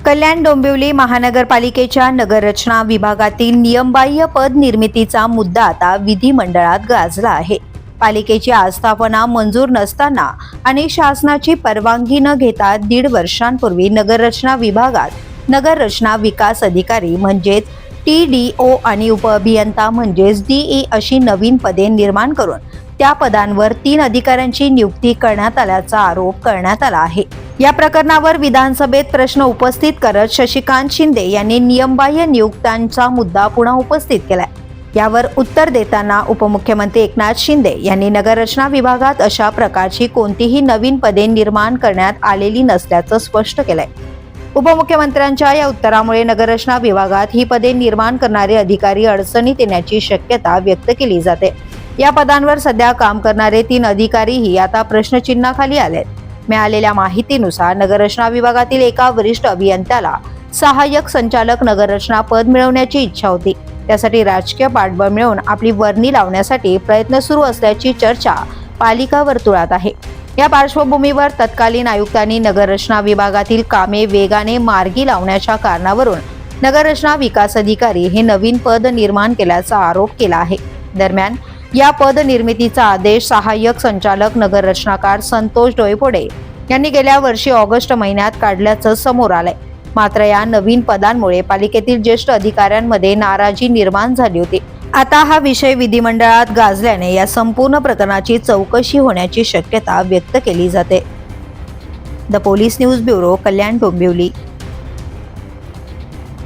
कल्याण डोंबिवली महानगरपालिकेच्या नगररचना विभागातील नियमबाह्य पद निर्मितीचा मुद्दा आता विधिमंडळात गाजला आहे। पालिकेची आस्थापना मंजूर नसताना आणि शासनाची परवानगी न घेता 1.5 वर्षांपूर्वी नगररचना विभागात नगररचना विकास अधिकारी म्हणजेच TDO आणि उपअभियंता म्हणजेच DE अशी नवीन पदे निर्माण करून त्या पदांवर 3 अधिकाऱ्यांची नियुक्ती करण्यात आल्याचा आरोप करण्यात आला आहे। या प्रकरणावर विधानसभेत प्रश्न उपस्थित करत शशिकांत शिंदे यांनी नियमबाह्य नियुक्त्यांचा मुद्दा पुन्हा उपस्थित केलाय। यावर उत्तर देताना उपमुख्यमंत्री एकनाथ शिंदे यांनी नगररचना विभागात अशा प्रकारची कोणतीही नवीन पदे निर्माण करण्यात आलेली नसल्याचं स्पष्ट केलंय। उपमुख्यमंत्र्यांच्या या उत्तरामुळे नगररचना विभागात ही पदे निर्माण करणारे अधिकारी अडचणीत येण्याची शक्यता व्यक्त केली जाते। या पदांवर सध्या काम करणारे 3 अधिकारीही आता प्रश्नचिन्हाखाली आलेत। मिळालेल्या माहितीनुसार नगररचना विभागातील एका वरिष्ठ अभियंत्याला सहाय्यक संचालक नगररचना पद मिळवण्याची इच्छा होती। त्यासाठी राजकीय पाठबळ मिळवून आपली वर्णी लावण्यासाठी प्रयत्न सुरू असल्याची चर्चा पालिका वर्तुळात आहे। या पार्श्वभूमीवर तत्कालीन आयुक्तांनी नगररचना विभागातील कामे वेगाने मार्गी लावण्याच्या कारणावरून नगररचना विकास अधिकारी हे नवीन पद निर्माण केल्याचा आरोप केला आहे। दरम्यान या पद निर्मितीचा आदेश सहाय्यक संचालक नगररचनाकार संतोष डोईफोडे यांनी गेल्या वर्षी ऑगस्ट महिन्यात काढल्याचं समोर आलंय। मात्र या नवीन पदांमुळे पालिकेतील ज्येष्ठ अधिकाऱ्यांमध्ये नाराजी निर्माण झाली होती। आता हा विषय विधिमंडळात गाजल्याने या संपूर्ण प्रकरणाची चौकशी होण्याची शक्यता व्यक्त केली जाते। The police news bureau, Kalyan Dombivli.